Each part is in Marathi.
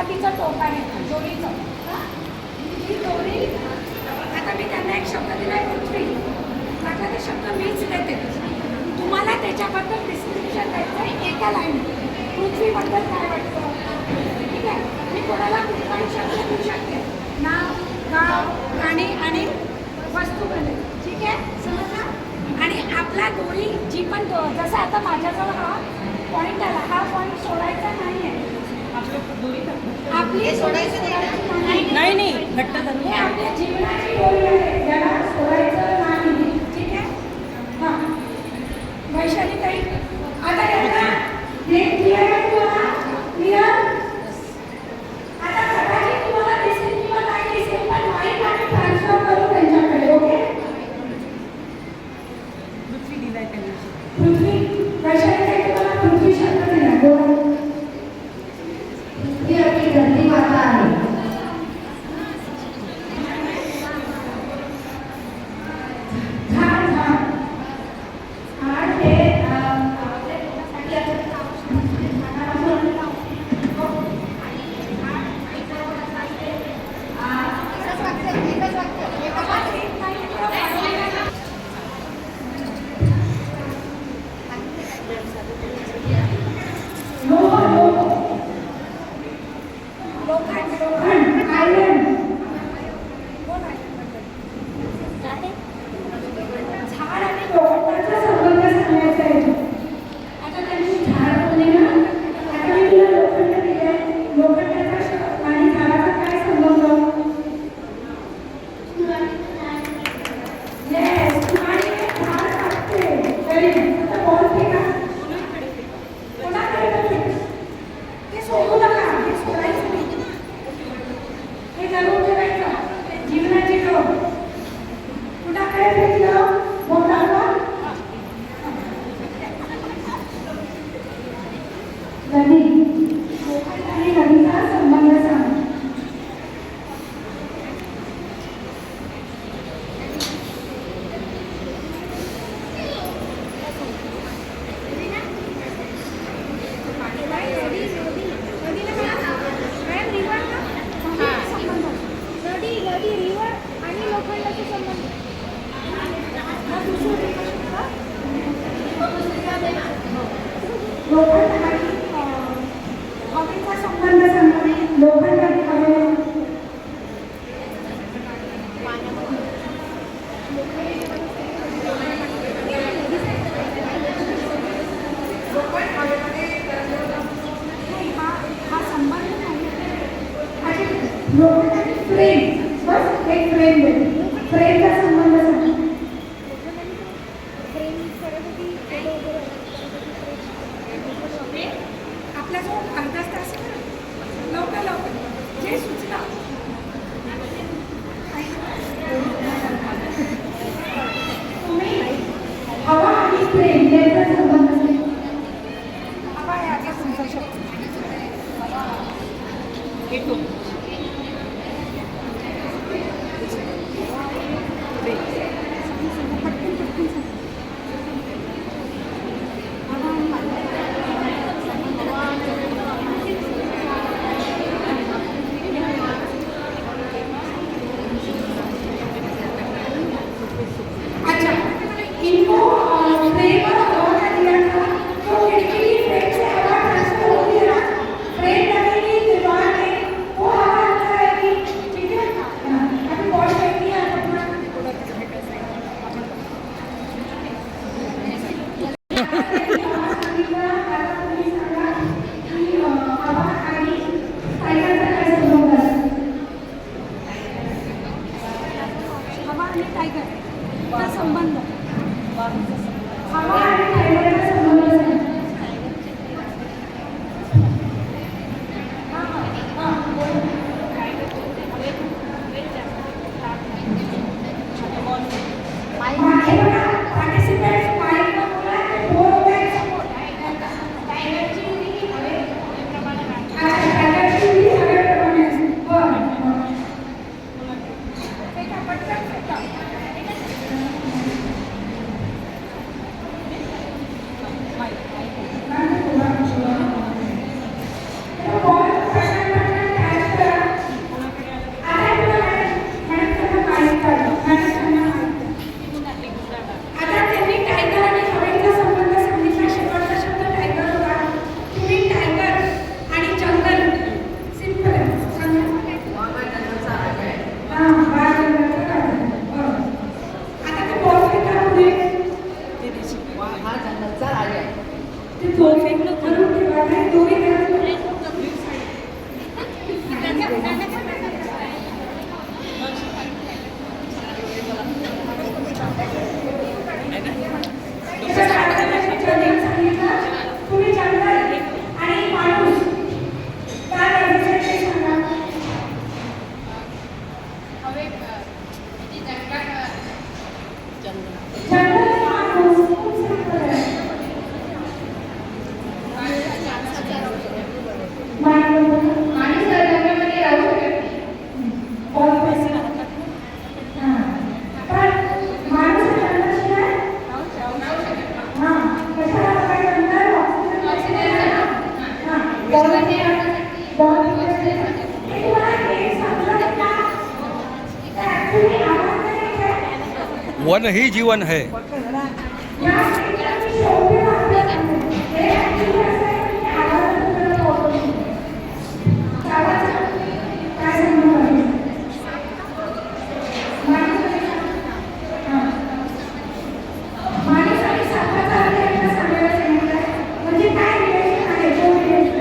सुरुवातीचं टोक आहे दोरीचं. ही दोरी आता मी त्यांना एक शब्द दिलाय पृथ्वी, आता ते शब्द मीच देते. तुम्हाला त्याच्याबद्दल डिस्क्रिप्शन द्यायचं एका लाईन. पृथ्वीबद्दल काय वाटतं, ठीक आहे. मी कोणाला कुठलाही शब्द देऊ शकते, नाव, गाव, प्राणी आणि वस्तू बनले, ठीक आहे, समजलं. आणि आपला दोरी जी पण जसं आता माझ्याजवळ हा पॉईंट आला, हा पॉईंट सोडायचा नाही आहे. आपली सोडायचं नाही घट्ट धरून हे आपल्या जीवनाची दोरी आहे, ज्याला सोडायचं नाही, ठीक आहे. हां वैशाली ताई, आता याला हे क्लिअर आहे तुम्हाला, क्लिअर. आता कदाचित तुम्हाला दिसेल किंवा नाही दिसेल, पण माईक आणि ट्रान्सफर करू त्यांच्याकडे, ओके. पृथ्वी दिलाय त्यांनी. पृथ्वी वैशाली ताई तुम्हाला पृथ्वी शब्द दिला, बोला. ही आपली धरती माता आहे. वो हे तुम्हाला हे समजलं का? तर actually आवाज नाही येत. वन ही जीवन है. या ठिकाणी शेवटी वाक्य सांगते. हे actually असं आहे की आवाजातून तुम्हाला बोलतो मी. आवाजात काय सांगू मला? माणूस आणि सापाचा अर्थ एकदा सांगायला सांगितलंय. म्हणजे काय रिलेशन आहे तो रिलेशन.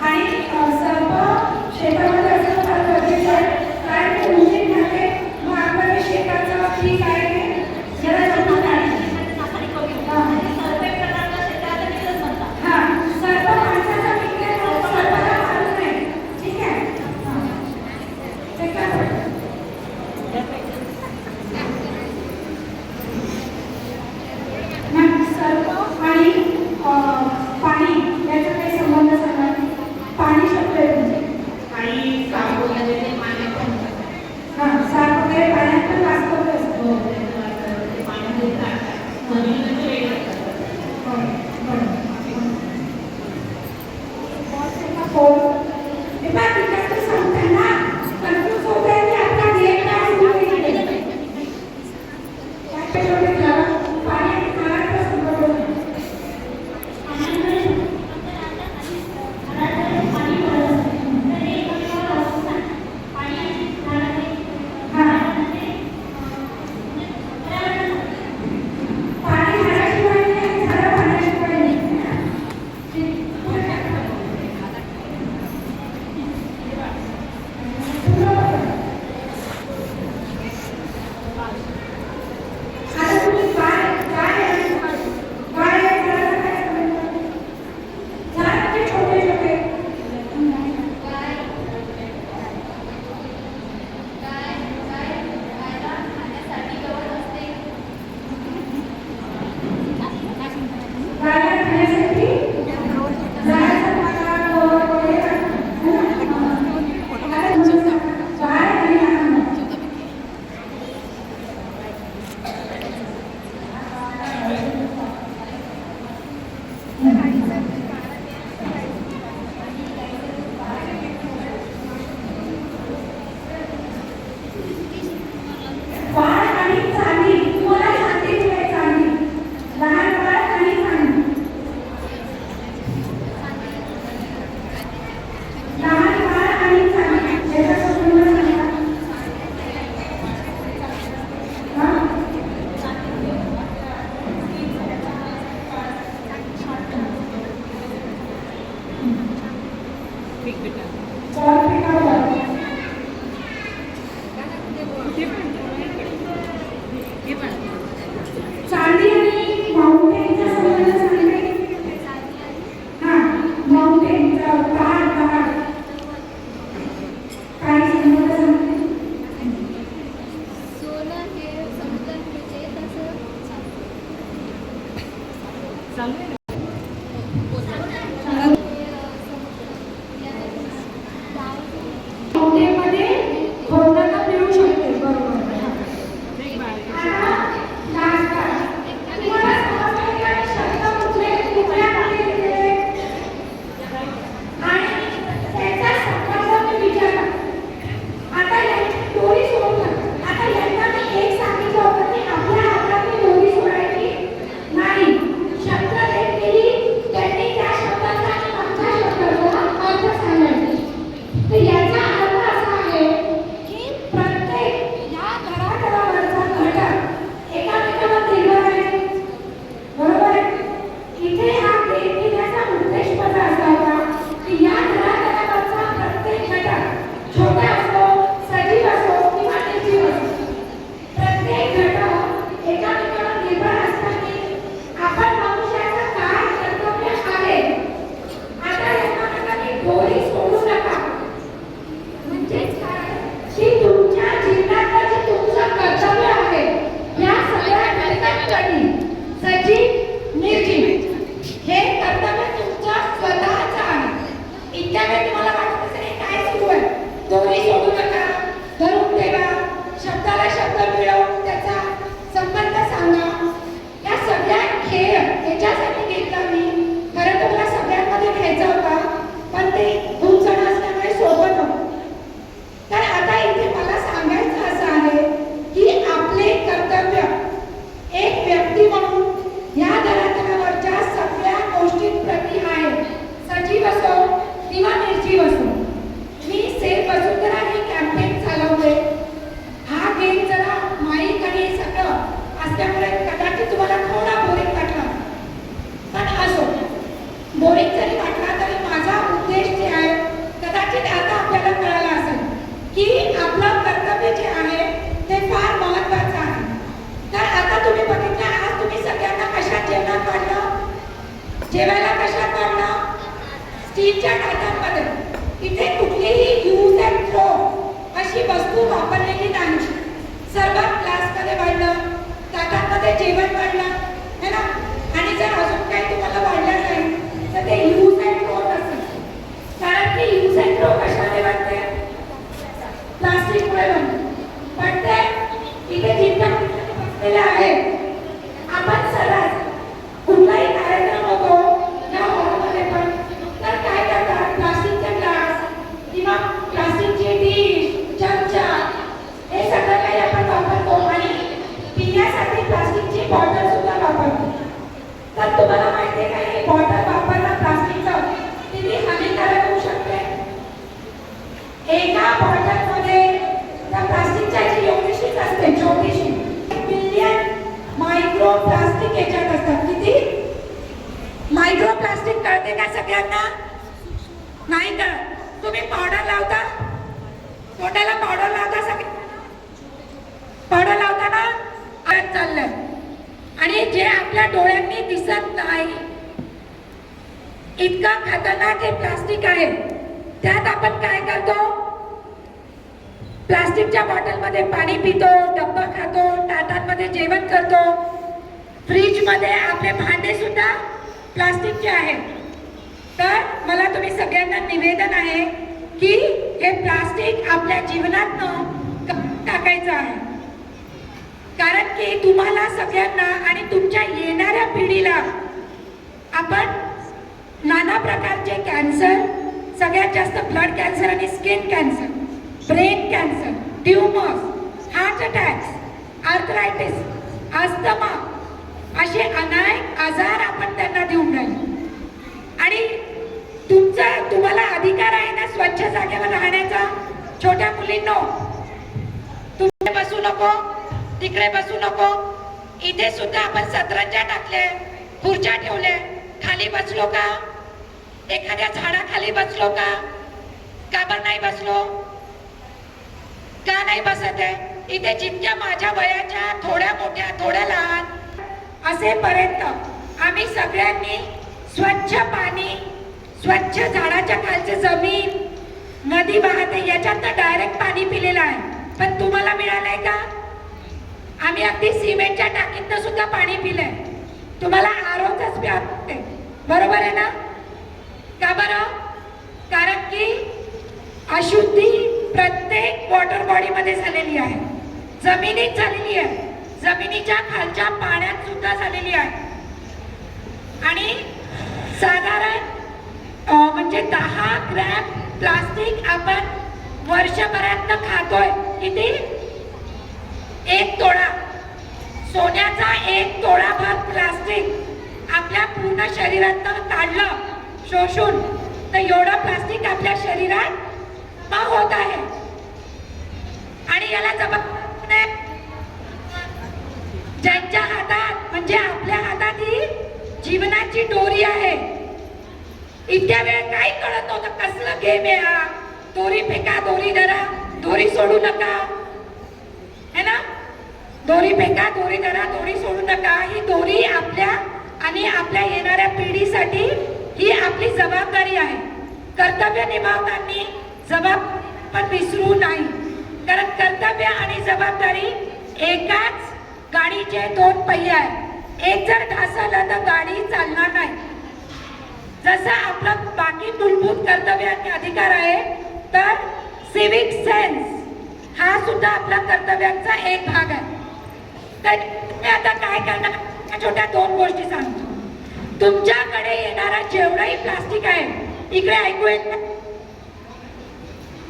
आणि सर्प शेतामध्ये असणं फार गरजेचं आहे. कारण ते उंदीर खाते. मग आपल्याला शेताचं पीक आहे ते जरा जपून काढायचं. हां, सर्प माणसाचा मित्र आहे, म्हणून सर्पाला मारू नये. ठीक आहे? ते काय? मग सर्प आणि पाणी याचा काही संबंध सांगा. पाणी शब्द आहे हां, साप वगैरे पाण्यात पण वास्तव्य असतं. हे बघ, तिकडचं सांगताना कन्फ्यूज होत आहे की आपला गेम काय सुरू आहे. काय शेवटी झालं? पाणी आणि खाण्याचा संबंध आहे. पाणी झाडाशिवाय नाही, झाडं पाण्याशिवाय नाही. आता तुम्ही काय आहे झाडाला काय समजतं? झाड म्हणजे छोटे छोटे. गायला खाण्यासाठी झाडाचा पाला वगैरे गाय आणि अन्न. बाळ आणि चांदी. तुम्हाला सांगितली आहे चांदी. लहान बाळ आणि चांदी. लहान बाळ आणि चांदी याचा संबंध सांगा. हां? बॉल फेका बॉल. चांदी आणि माउंटेनचा संबंध सांगते. हां, माउंटेनचा पहाड काय संबंध सांगते. माउंटेनमध्ये खोलता मिळू शकते. बरोबर. शब्द बोरिंग जरी वाटला तरी माझा उद्देश जे आहे कदाचित आता आपल्याला कळाला असेल की आपलं कर्तव्य जे आहे ते फार महत्वाचं आहे. तर आता तुम्ही बघितलं, आज तुम्ही सगळ्यांना कशात जेवणात वाढलं, जेवायला कशात वाढलं, स्टीलच्या ताटांमध्ये. इथे कुठलीही यूज अँड थ्रो अशी वस्तू वापरलेली नाही. सर्व ग्लासमध्ये वाढलं, ताटांमध्ये जेवण वाढलं है ना. आणि जर अजून काही तुम्हाला वाढलं नाही तर ते यूज अँड थ्रो नसेल. कारण की यूज अँड थ्रो कशाने वाढते, प्लास्टिकमुळे बनते. पण ते इथे जितक्या बसलेले आहे, आपण सर्रास कुठलाही कार्यक्रम होतो या हॉलमध्ये पण तर काय करतात, प्लास्टिकचे ग्लास किंवा प्लास्टिकची डिश, चमचा हे सगळं काही आपण वापरतो आणि पिण्यासाठी प्लास्टिकची बॉटल सुद्धा वापरतो. तर तुम्हाला माहिती आहे का, ही बॉटल वापरणं प्लास्टिकचं किती हानिकारक होऊ शकते. एका बॉटलमध्ये त्या प्लास्टिकच्या जी एवढीशीच असते, छोटीशी, मिलियन मायक्रो प्लास्टिक याच्यात असतात. किती मायक्रो प्लास्टिक कळते का सगळ्यांना? नाही कळत. तुम्ही पावडर लावता, तोंडाला पावडर लावता, सगळे पावडर लावता ना, आज चाललंय. आणि जे आपल्या डोळ्यांनी दिसत नाही इतकं खतरनाक हे प्लास्टिक आहे. त्यात आपण काय करतो, प्लास्टिकच्या बॉटलमध्ये पाणी पितो, डब्बा खातो, ताटांमध्ये जेवण करतो, फ्रीजमध्ये आपले भांडे सुद्धा प्लास्टिकचे आहेत. तर मला तुम्ही सगळ्यांना निवेदन आहे की हे प्लास्टिक आपल्या जीवनात टाकायचं आहे. कारण की तुम्हाला सगळ्यांना आणि तुमच्या येणाऱ्या पिढीला आपण नाना प्रकारचे कॅन्सर, सगळ्यात जास्त ब्लड कॅन्सर आणि skin cancer, brain cancer, tumours, heart attacks, arthritis, asthma असे अनेक आजार आपण त्यांना देऊन राहिले. आणि तुम्हाला अधिकार आहे ना स्वच्छ जागेवर राहण्याचा. छोट्या मुलींनो, तुम्ही बसू नको, तिकडे बसू नको. इथे सुद्धा आपण सतरंजा टाकले, खुर्च्या ठेवले, खाली बसलो का, एखाद्या झाडाखाली बसलो का, का बरं नाही बसलो, का नाही बसत आहे. इथे जितक्या माझ्या वयाच्या, थोड्या मोठ्या, थोड्या लहान असेपर्यंत आम्ही सगळ्यांनी स्वच्छ पाणी, स्वच्छ झाडाच्या खालचे जमीन, नदी वाहते याच्यात डायरेक्ट पाणी पिलेलं आहे. पण तुम्हाला मिळालंय का? आम्ही अगदी सिमेंटच्या टाकीतनं सुद्धा पाणी पिलंय. तुम्हाला आरोग्यच व्यापते, बरोबर आहे ना? का बरं? कारण की अशुद्धी प्रत्येक वॉटर बॉडी मध्ये झालेली आहे, जमिनीत झालेली आहे, जमिनीच्या खालच्या पाण्यात सुद्धा झालेली आहे. आणि साधारण म्हणजे 10 ग्रॅम प्लास्टिक आपण वर्षभरात खातोय. किती? 1 तोळा सोन्याचा 1 तोळाभर प्लास्टिक आपल्या पूर्ण शरीरात काढलं शोषून, तर एवढं प्लास्टिक आपल्या शरीरात होत आहे. आणि याला जबाबदार ज्यांच्या हातात, म्हणजे आपल्या हातात ही जीवनाची दोरी आहे. इतक्या वेळ काही कळत नव्हतं कसलं गेम आहे हा, दोरी फेका, दोरी धरा, दोरी सोडू नका, है ना? दोरी फेका, दोरी धरा, दोरी सोडू नका. ही दोरी आपल्या आणि आपल्या येणाऱ्या पिढीसाठी ही आपली जबाबदारी आहे. कर्तव्य निभावताना जबाबदारी पण विसरू नाही. कारण कर्तव्य आणि जबाबदारी एकाच गाडीचे 2 पहिये आहेत. एक जर ढासळलं तर गाडी चालणार नाही. जसं आपलं बाकी मूलभूत कर्तव्य आणि अधिकार आहे, तर सिविक सेन्स हा सुद्धा आपला कर्तव्याचा एक भाग आहे. तर मी आता काय करणार, छोट्या 2 गोष्टी सांगतो. तुमच्याकडे येणारा जेवढाही प्लास्टिक आहे, इकडे ऐकू येत,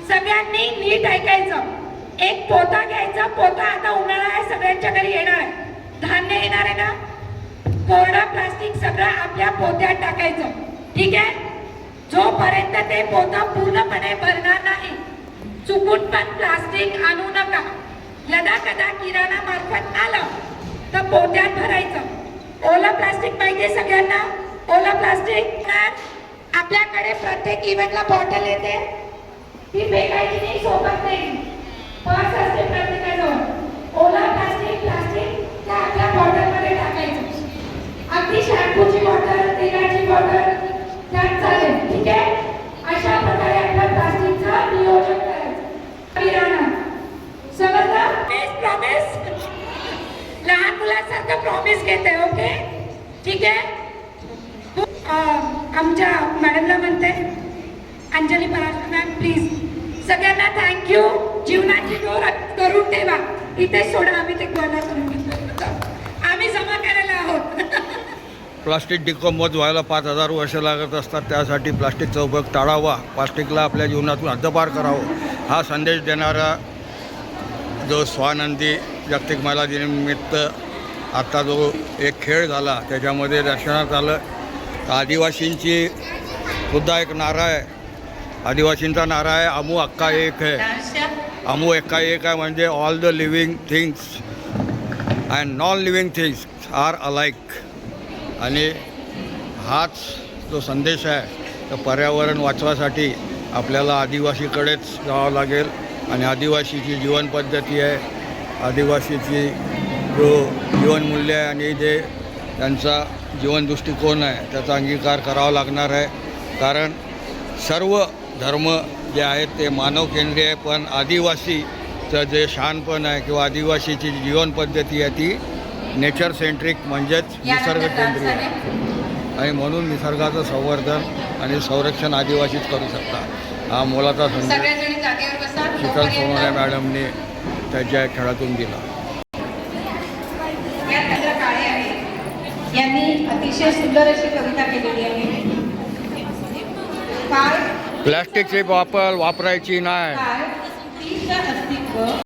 सगळ्यांनी नीट ऐकायचं. एक पोता घ्यायचा. पोता आता उन्हाळा आहे, सगळ्यांच्या घरी येणार आहे, धान्य येणार आहे ना, कोरडा प्लास्टिक सगळं आपल्या पोत्यात टाकायचं. ठीक आहे? जोपर्यंत ते पोतं पूर्णपणे भरणार नाही, चुकून पण प्लास्टिक आणू नका. यदा किराणा मार्फत आलं तर पोत्यात भरायचं. ओलं प्लास्टिक पाहिजे सगळ्यांना, ओलं प्लास्टिक आपल्याकडे प्रत्येक इव्हेंटला बॉटल येते, ती फेकायची नाही, सोबत नाही, पर्स असते प्रत्येकाजवळ. ओलं प्लास्टिक त्या आपल्या बॉटलमध्ये टाकायचं. अगदी शॅम्पूची बॉटल, तेलाची बॉटल त्यात चालेल, ठीक आहे. अशा प्रकारे आपल्या प्लास्टिकचं नियोजन करायचं. किराणा समजलं? प्रॉमिस लहान मुलांसारखं प्रॉमिस घेते. ओके, ठीक आहे. आमच्या मॅडमला म्हणते, अंजली पराशर मॅम प्लीज. सगळ्यांना थँक्यू. जीवनाची दोर करून ठेवा, इथे सोडा, आम्ही ते गोळा करून घेतो. आम्ही जमा करायला आहोत. प्लास्टिक डिकंपोज व्हायला 5,000 वर्ष लागत असतात. त्यासाठी प्लास्टिकचा उपयोग टाळावा, प्लास्टिकला आपल्या जीवनातून हद्दपार करावं, हा संदेश देणारा जो स्वानंदी जागतिक महिला दिनानिमित्त आत्ता जो एक खेळ झाला त्याच्यामध्ये दर्शनात आलं. आदिवासींची सुद्धा एक नारा आहे, आदिवासींचा नारा आहे, अमू अक्का एक आहे. अमू एक्का एक आहे म्हणजे all the living things and non living things are alike. आणि हाच जो संदेश आहे, तर पर्यावरण वाचवासाठी आपल्याला आदिवासीकडेच जावं लागेल. आणि आदिवासीची जीवनपद्धती आहे, आदिवासीची जो जीवनमूल्य आहे आणि जे त्यांचा जीवन दृष्टिकोन आहे त्याचा अंगीकार करावा लागणार आहे. कारण सर्व धर्म जे आहेत ते मानवकेंद्रीय आहे, पण आदिवासीचं जे शहाणपण आहे किंवा आदिवासीची जी जीवनपद्धती आहे ती नेचर सेंट्रिक म्हणजेच निसर्ग केंद्रीय आहे. आणि म्हणून निसर्गाचं संवर्धन आणि संरक्षण आदिवासीच करू शकतात. हा मोलाचा संदेश शीतल सोनवणे मॅडमने त्याच्या खेळातून दिला. यांनी अतिशय सुंदर अशी कविता केलेली आहे. काय प्लॅस्टिकची वापरायची नाही. काय तीच अस्तित्व